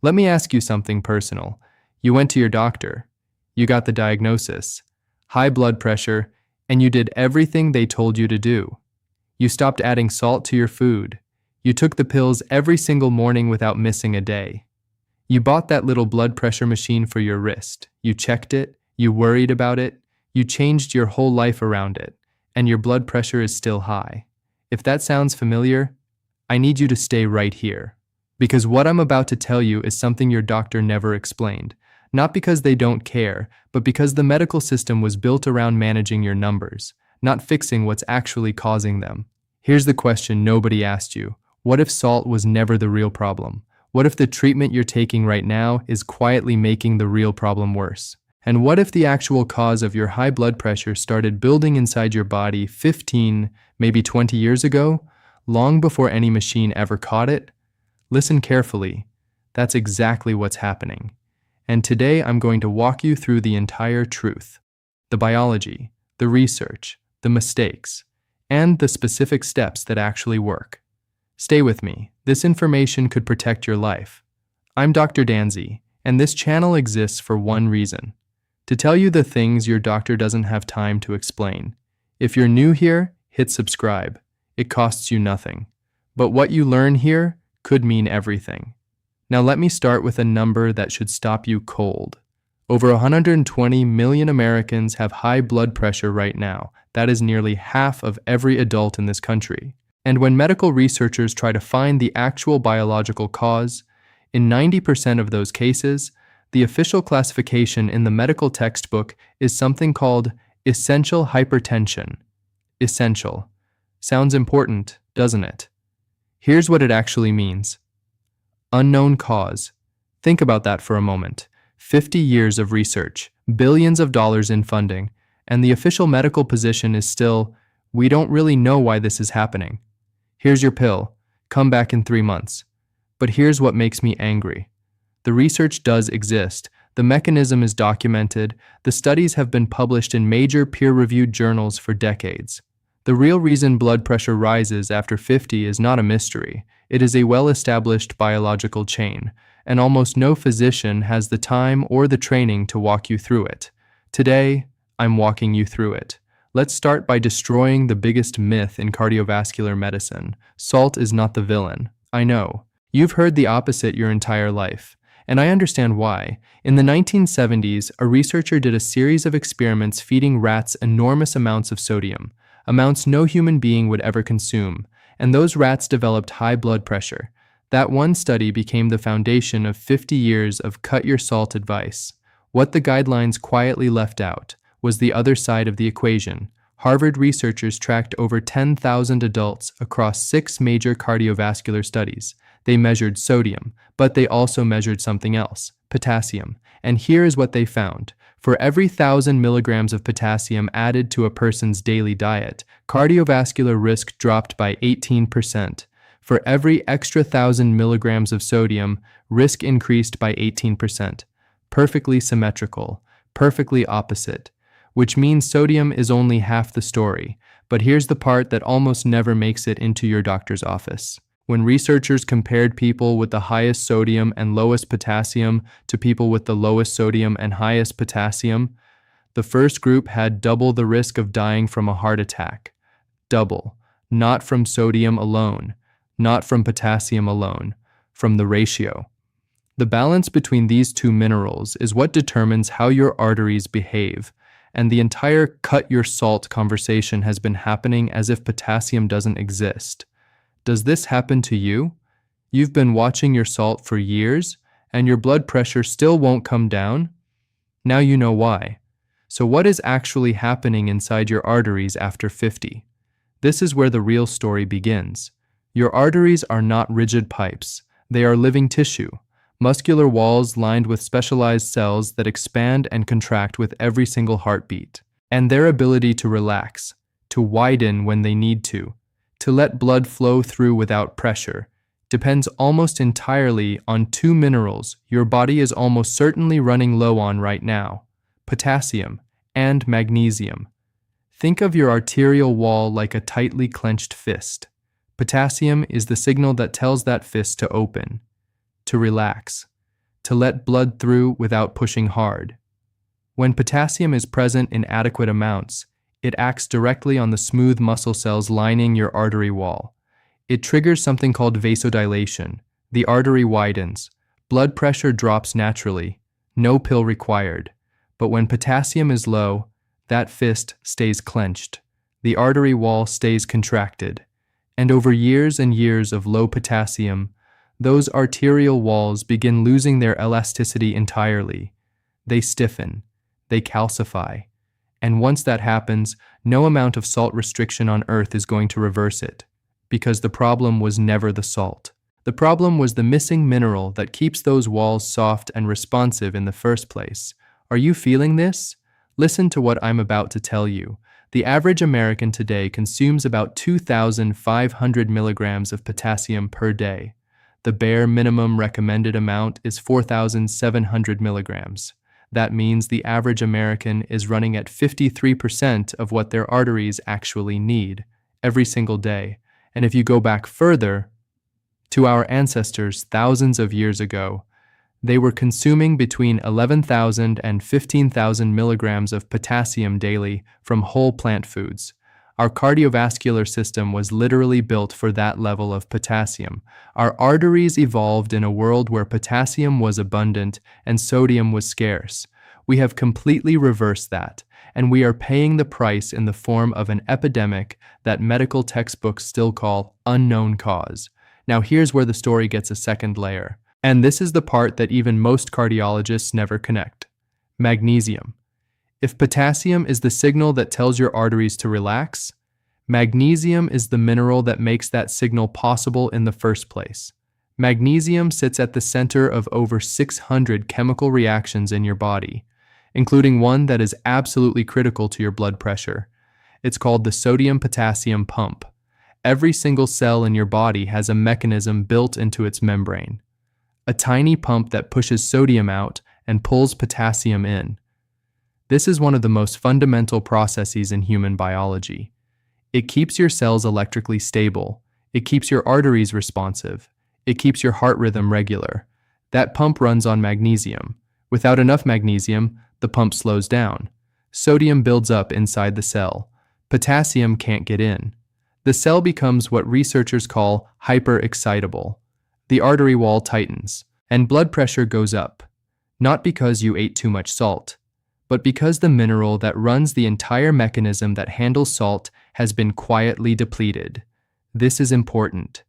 Let me ask you something personal. You went to your doctor. You got the diagnosis, high blood pressure, and you did everything they told you to do. You stopped adding salt to your food. You took the pills every single morning without missing a day. You bought that little blood pressure machine for your wrist. You checked it. You worried about it. You changed your whole life around it, and your blood pressure is still high. If that sounds familiar, I need you to stay right here. Because what I'm about to tell you is something your doctor never explained. Not because they don't care, but because the medical system was built around managing your numbers, not fixing what's actually causing them. Here's the question nobody asked you. What if salt was never the real problem? What if the treatment you're taking right now is quietly making the real problem worse? And what if the actual cause of your high blood pressure started building inside your body 15, maybe 20 years ago, long before any machine ever caught it? Listen carefully. That's exactly what's happening. And today I'm going to walk you through the entire truth, the biology, the research, the mistakes, and the specific steps that actually work. Stay with me. This information could protect your life. I'm Dr. Danzy, and this channel exists for one reason: to tell you the things your doctor doesn't have time to explain. If you're new here, hit subscribe. It costs you nothing. But what you learn here could mean everything. Now let me start with a number that should stop you cold. Over 120 million Americans have high blood pressure right now. That is nearly half of every adult in this country. And when medical researchers try to find the actual biological cause, in 90% of those cases, the official classification in the medical textbook is something called essential hypertension. Essential. Sounds important, doesn't it? Here's what it actually means. Unknown cause. Think about that for a moment. 50 years of research, billions of dollars in funding, and the official medical position is still, we don't really know why this is happening. Here's your pill. Come back in 3 months. But here's what makes me angry. The research does exist. The mechanism is documented. The studies have been published in major peer-reviewed journals for decades. The real reason blood pressure rises after 50 is not a mystery. It is a well-established biological chain, and almost no physician has the time or the training to walk you through it. Today, I'm walking you through it. Let's start by destroying the biggest myth in cardiovascular medicine. Salt is not the villain. I know. You've heard the opposite your entire life. And I understand why. In the 1970s, a researcher did a series of experiments feeding rats enormous amounts of sodium, amounts no human being would ever consume, and those rats developed high blood pressure. That one study became the foundation of 50 years of cut your salt advice. What the guidelines quietly left out was the other side of the equation. Harvard researchers tracked over 10,000 adults across 6 major cardiovascular studies. They measured sodium, but they also measured something else, potassium. And here is what they found. For every 1,000 milligrams of potassium added to a person's daily diet, cardiovascular risk dropped by 18%. For every extra 1,000 milligrams of sodium, risk increased by 18%. Perfectly symmetrical, perfectly opposite. Which means sodium is only half the story. But here's the part that almost never makes it into your doctor's office. When researchers compared people with the highest sodium and lowest potassium to people with the lowest sodium and highest potassium, the first group had double the risk of dying from a heart attack. Double. Not from sodium alone, not from potassium alone, from the ratio. The balance between these two minerals is what determines how your arteries behave, and the entire cut your salt conversation has been happening as if potassium doesn't exist. Does this happen to you? You've been watching your salt for years, and your blood pressure still won't come down? Now you know why. So what is actually happening inside your arteries after 50? This is where the real story begins. Your arteries are not rigid pipes. They are living tissue, muscular walls lined with specialized cells that expand and contract with every single heartbeat. And their ability to relax, to widen when they need to let blood flow through without pressure, depends almost entirely on 2 minerals your body is almost certainly running low on right now: potassium and magnesium. Think of your arterial wall like a tightly clenched fist. Potassium is the signal that tells that fist to open, to relax. to let blood through without pushing hard. When potassium is present in adequate amounts, it acts directly on the smooth muscle cells lining your artery wall. It triggers something called vasodilation. The artery widens. Blood pressure drops naturally. No pill required. But when potassium is low, that fist stays clenched. The artery wall stays contracted. And over years and years of low potassium, those arterial walls begin losing their elasticity entirely. They stiffen. They calcify. And once that happens, no amount of salt restriction on Earth is going to reverse it, because the problem was never the salt. The problem was the missing mineral that keeps those walls soft and responsive in the first place. Are you feeling this? Listen to what I'm about to tell you. The average American today consumes about 2,500 milligrams of potassium per day. The bare minimum recommended amount is 4,700 milligrams. That means the average American is running at 53% of what their arteries actually need every single day. And if you go back further, to our ancestors thousands of years ago, they were consuming between 11,000 and 15,000 milligrams of potassium daily from whole plant foods. Our cardiovascular system was literally built for that level of potassium. Our arteries evolved in a world where potassium was abundant and sodium was scarce. We have completely reversed that, and we are paying the price in the form of an epidemic that medical textbooks still call unknown cause. Now here's where the story gets a second layer. And this is the part that even most cardiologists never connect. Magnesium. If potassium is the signal that tells your arteries to relax, magnesium is the mineral that makes that signal possible in the first place. Magnesium sits at the center of over 600 chemical reactions in your body, including one that is absolutely critical to your blood pressure. It's called the sodium-potassium pump. Every single cell in your body has a mechanism built into its membrane. A tiny pump that pushes sodium out and pulls potassium in. This is one of the most fundamental processes in human biology. It keeps your cells electrically stable. It keeps your arteries responsive. It keeps your heart rhythm regular. That pump runs on magnesium. Without enough magnesium, the pump slows down. Sodium builds up inside the cell. Potassium can't get in. The cell becomes what researchers call hyperexcitable. The artery wall tightens, and blood pressure goes up. Not because you ate too much salt, but because the mineral that runs the entire mechanism that handles salt has been quietly depleted. This is important.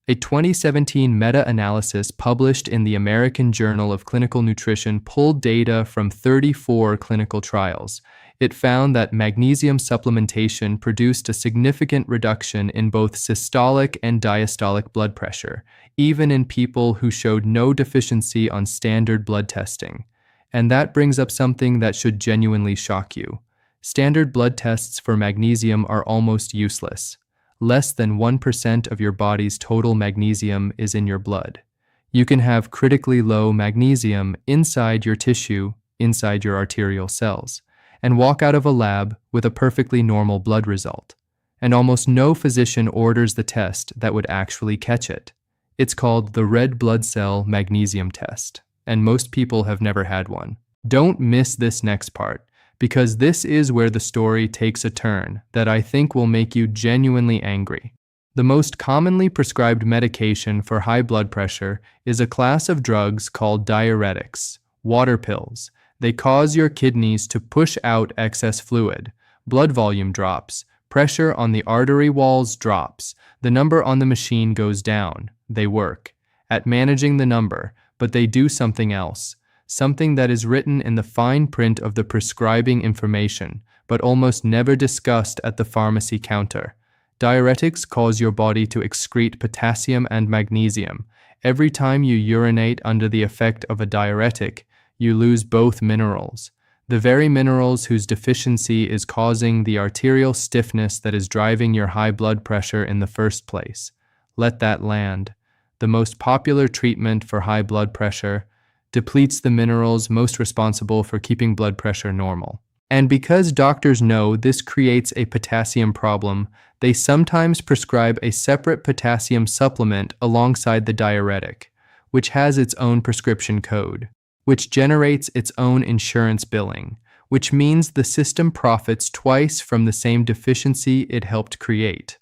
A 2017 meta-analysis published in the American Journal of Clinical Nutrition pulled data from 34 clinical trials. It found that magnesium supplementation produced a significant reduction in both systolic and diastolic blood pressure, even in people who showed no deficiency on standard blood testing. And that brings up something that should genuinely shock you. Standard blood tests for magnesium are almost useless. Less than 1% of your body's total magnesium is in your blood. You can have critically low magnesium inside your tissue, inside your arterial cells, and walk out of a lab with a perfectly normal blood result. And almost no physician orders the test that would actually catch it. It's called the red blood cell magnesium test, and most people have never had one. Don't miss this next part, because this is where the story takes a turn that I think will make you genuinely angry. The most commonly prescribed medication for high blood pressure is a class of drugs called diuretics, water pills. They cause your kidneys to push out excess fluid. Blood volume drops. Pressure on the artery walls drops. The number on the machine goes down. They work at managing the number, but they do something else. Something that is written in the fine print of the prescribing information, but almost never discussed at the pharmacy counter. Diuretics cause your body to excrete potassium and magnesium. Every time you urinate under the effect of a diuretic, you lose both minerals. The very minerals whose deficiency is causing the arterial stiffness that is driving your high blood pressure in the first place. Let that land. The most popular treatment for high blood pressure depletes the minerals most responsible for keeping blood pressure normal. And because doctors know this creates a potassium problem, they sometimes prescribe a separate potassium supplement alongside the diuretic. which has its own prescription code, which generates its own insurance billing, which means the system profits twice from the same deficiency it helped create.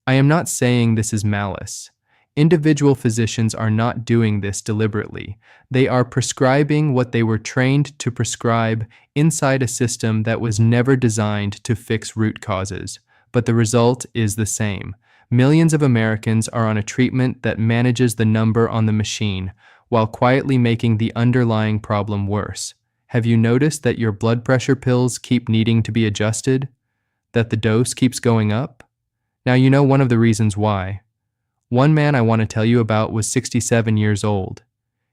I am not saying this is malice. Individual physicians are not doing this deliberately. They are prescribing what they were trained to prescribe inside a system that was never designed to fix root causes. But the result is the same. Millions of Americans are on a treatment that manages the number on the machine while quietly making the underlying problem worse. Have you noticed that your blood pressure pills keep needing to be adjusted? That the dose keeps going up? Now you know one of the reasons why. One man I want to tell you about was 67 years old.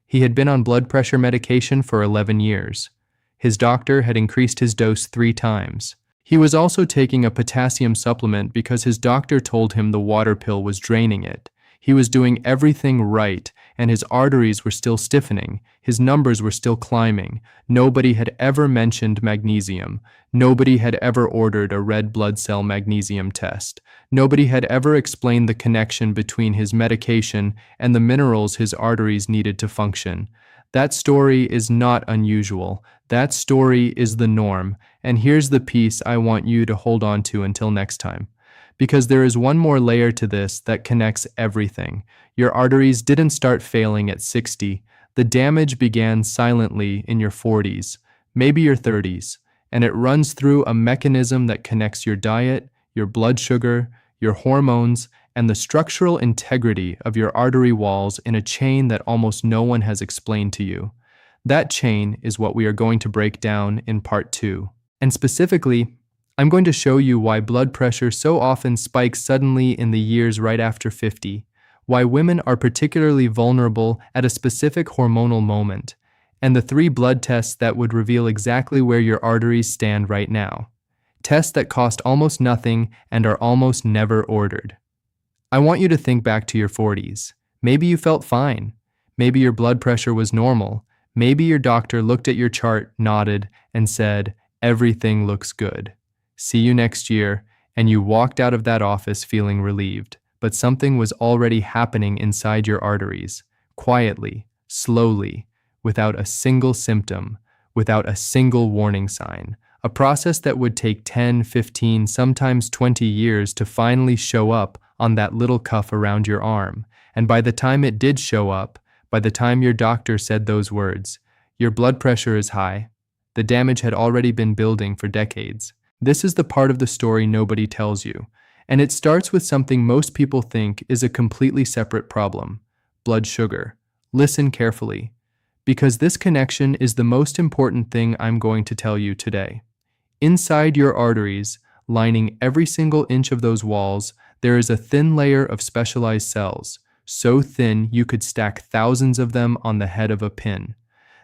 He had been on blood pressure medication for 11 years. His doctor had increased his dose 3 times. He was also taking a potassium supplement because his doctor told him the water pill was draining it. He was doing everything right, and his arteries were still stiffening. His numbers were still climbing. Nobody had ever mentioned magnesium. Nobody had ever ordered a red blood cell magnesium test. Nobody had ever explained the connection between his medication and the minerals his arteries needed to function. That story is not unusual. That story is the norm. And here's the piece I want you to hold on to until next time. Because there is one more layer to this that connects everything. Your arteries didn't start failing at 60. The damage began silently in your 40s, maybe your 30s, and it runs through a mechanism that connects your diet, your blood sugar, your hormones, and the structural integrity of your artery walls in a chain that almost no one has explained to you. That chain is what we are going to break down in part 2. And specifically, I'm going to show you why blood pressure so often spikes suddenly in the years right after 50, why women are particularly vulnerable at a specific hormonal moment, and the 3 blood tests that would reveal exactly where your arteries stand right now. Tests that cost almost nothing and are almost never ordered. I want you to think back to your 40s. Maybe you felt fine. Maybe your blood pressure was normal. Maybe your doctor looked at your chart, nodded, and said, "Everything looks good. See you next year," and you walked out of that office feeling relieved. But something was already happening inside your arteries, quietly, slowly, without a single symptom, without a single warning sign. A process that would take 10, 15, sometimes 20 years to finally show up on that little cuff around your arm. And by the time it did show up, by the time your doctor said those words, "Your blood pressure is high," the damage had already been building for decades. This is the part of the story nobody tells you, and it starts with something most people think is a completely separate problem: blood sugar. Listen carefully, because this connection is the most important thing I'm going to tell you today. Inside your arteries, lining every single inch of those walls, there is a thin layer of specialized cells, so thin you could stack thousands of them on the head of a pin.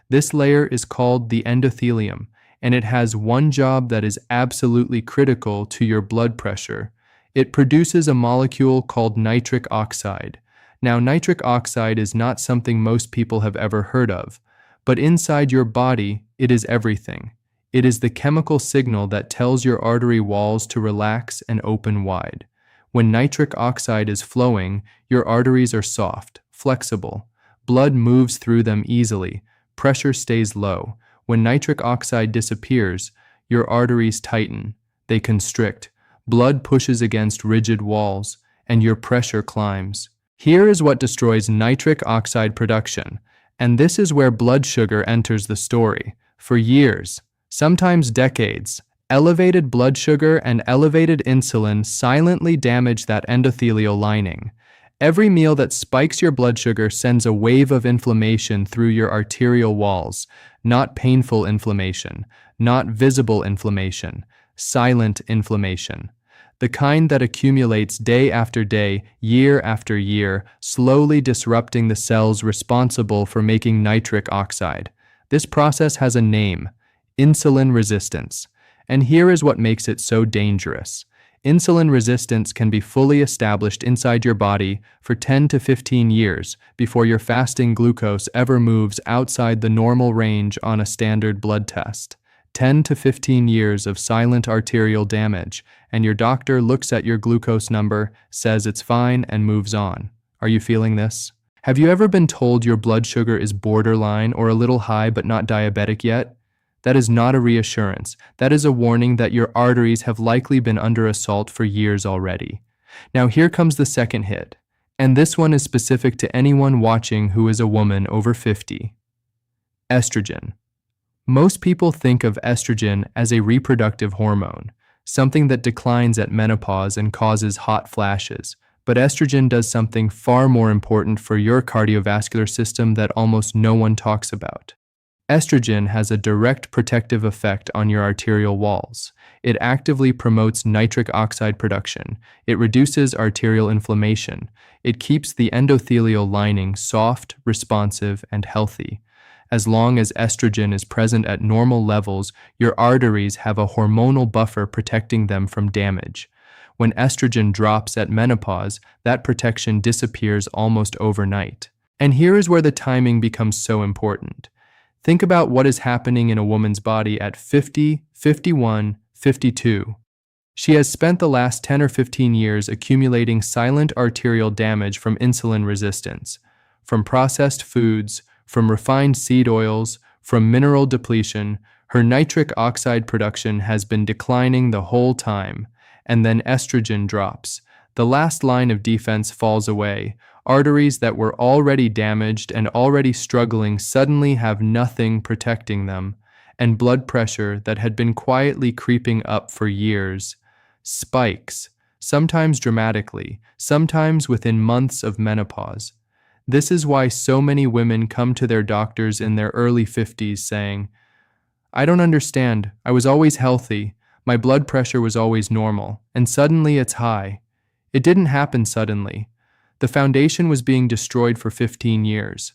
This layer is called the endothelium, and it has one job that is absolutely critical to your blood pressure. It produces a molecule called nitric oxide. Now, nitric oxide is not something most people have ever heard of, but inside your body, it is everything. It is the chemical signal that tells your artery walls to relax and open wide. When nitric oxide is flowing, your arteries are soft, flexible. Blood moves through them easily. Pressure stays low. When nitric oxide disappears, your arteries tighten. They constrict. Blood pushes against rigid walls, and your pressure climbs. Here is what destroys nitric oxide production, and this is where blood sugar enters the story. For years, sometimes decades, elevated blood sugar and elevated insulin silently damage that endothelial lining. Every meal that spikes your blood sugar sends a wave of inflammation through your arterial walls. Not painful inflammation, not visible inflammation, silent inflammation. The kind that accumulates day after day, year after year, slowly disrupting the cells responsible for making nitric oxide. This process has a name: insulin resistance. And here is what makes it so dangerous. Insulin resistance can be fully established inside your body for 10 to 15 years before your fasting glucose ever moves outside the normal range on a standard blood test. 10 to 15 years of silent arterial damage, and your doctor looks at your glucose number, says it's fine, and moves on. Are you feeling this? Have you ever been told your blood sugar is borderline or a little high but not diabetic yet? That is not a reassurance. That is a warning that your arteries have likely been under assault for years already. Now here comes the second hit, and this one is specific to anyone watching who is a woman over 50. Estrogen. Most people think of estrogen as a reproductive hormone, something that declines at menopause and causes hot flashes. But estrogen does something far more important for your cardiovascular system that almost no one talks about. Estrogen has a direct protective effect on your arterial walls. It actively promotes nitric oxide production. It reduces arterial inflammation. It keeps the endothelial lining soft, responsive, and healthy. As long as estrogen is present at normal levels, your arteries have a hormonal buffer protecting them from damage. When estrogen drops at menopause, that protection disappears almost overnight. And here is where the timing becomes so important. Think about what is happening in a woman's body at 50, 51, 52. She has spent the last 10 or 15 years accumulating silent arterial damage from insulin resistance, from processed foods, from refined seed oils, from mineral depletion. Her nitric oxide production has been declining the whole time. And then estrogen drops. The last line of defense falls away. Arteries that were already damaged and already struggling suddenly have nothing protecting them, and blood pressure that had been quietly creeping up for years spikes, sometimes dramatically, sometimes within months of menopause. This is why so many women come to their doctors in their early 50s saying, "I don't understand. I was always healthy. My blood pressure was always normal, and suddenly it's high." It didn't happen suddenly. The foundation was being destroyed for 15 years.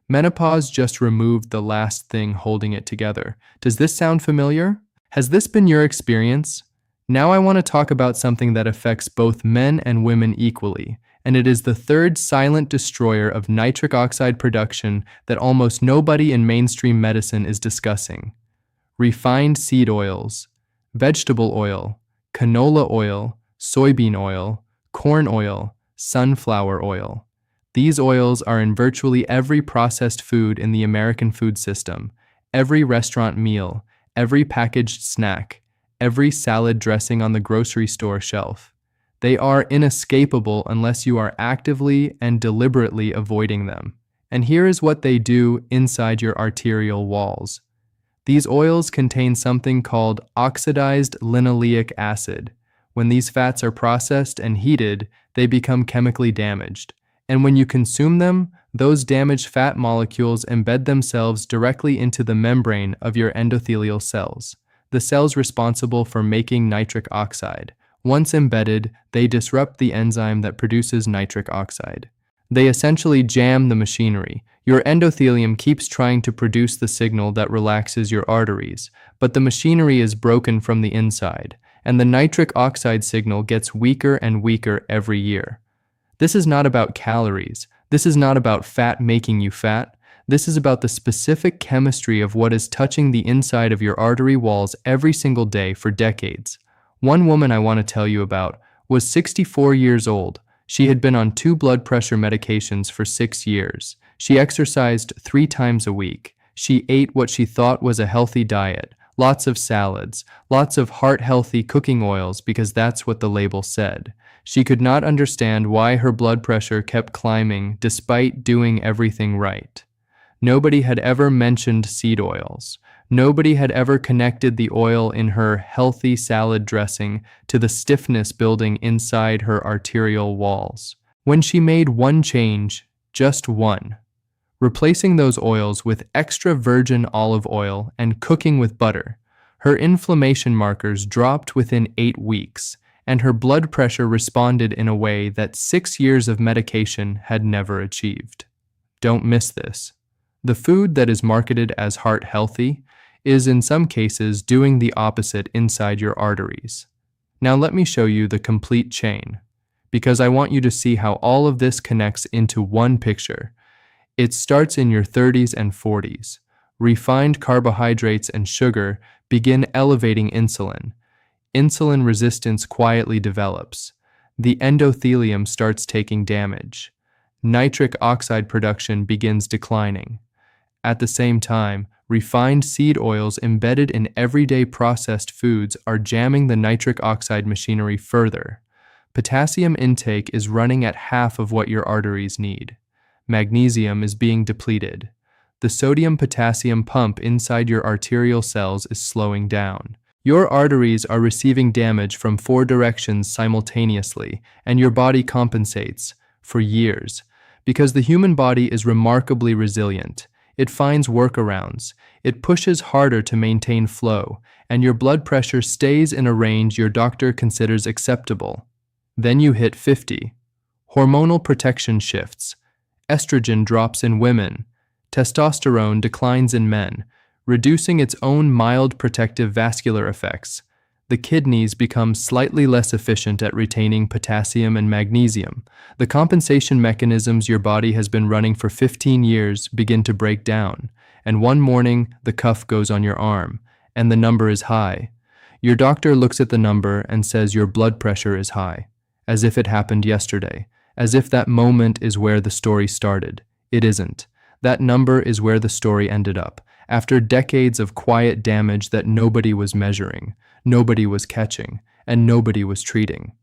Menopause just removed the last thing holding it together. Does this sound familiar? Has this been your experience? Now I want to talk about something that affects both men and women equally, and it is the third silent destroyer of nitric oxide production that almost nobody in mainstream medicine is discussing. Refined seed oils. Vegetable oil, canola oil, soybean oil, corn oil, sunflower oil. These oils are in virtually every processed food in the American food system, every restaurant meal, every packaged snack, every salad dressing on the grocery store shelf. They are inescapable unless you are actively and deliberately avoiding them. And here is what they do inside your arterial walls. These oils contain something called oxidized linoleic acid. When these fats are processed and heated, they become chemically damaged. And when you consume them, those damaged fat molecules embed themselves directly into the membrane of your endothelial cells, the cells responsible for making nitric oxide. Once embedded, they disrupt the enzyme that produces nitric oxide. They essentially jam the machinery. Your endothelium keeps trying to produce the signal that relaxes your arteries, but the machinery is broken from the inside, and the nitric oxide signal gets weaker and weaker every year. This is not about calories. This is not about fat making you fat. This is about the specific chemistry of what is touching the inside of your artery walls every single day for decades. One woman I want to tell you about was 64 years old. She had been on 2 blood pressure medications for 6 years. She exercised 3 times a week. She ate what she thought was a healthy diet, lots of salads, lots of heart-healthy cooking oils because that's what the label said. She could not understand why her blood pressure kept climbing despite doing everything right. Nobody had ever mentioned seed oils. Nobody had ever connected the oil in her healthy salad dressing to the stiffness building inside her arterial walls. When she made one change, just one, replacing those oils with extra virgin olive oil and cooking with butter, her inflammation markers dropped within 8 weeks, and her blood pressure responded in a way that 6 years of medication had never achieved. Don't miss this. The food that is marketed as heart healthy is in some cases doing the opposite inside your arteries. Now let me show you the complete chain, because I want you to see how all of this connects into one picture. It starts in your 30s and 40s. Refined carbohydrates and sugar begin elevating insulin. Insulin resistance quietly develops. The endothelium starts taking damage. nitric oxide production begins declining. At the same time, refined seed oils embedded in everyday processed foods are jamming the nitric oxide machinery further. Potassium intake is running at half of what your arteries need. Magnesium is being depleted. The sodium-potassium pump inside your arterial cells is slowing down. Your arteries are receiving damage from 4 directions simultaneously, and your body compensates for years. Because the human body is remarkably resilient, it finds workarounds. It pushes harder to maintain flow, and your blood pressure stays in a range your doctor considers acceptable. Then you hit 50. Hormonal protection shifts. Estrogen drops in women. Testosterone declines in men, reducing its own mild protective vascular effects. The kidneys become slightly less efficient at retaining potassium and magnesium. The compensation mechanisms your body has been running for 15 years begin to break down, and one morning the cuff goes on your arm, and the number is high. Your doctor looks at the number and says your blood pressure is high, as if it happened yesterday, as if that moment is where the story started. It isn't. That number is where the story ended up, after decades of quiet damage that nobody was measuring, nobody was catching, and nobody was treating.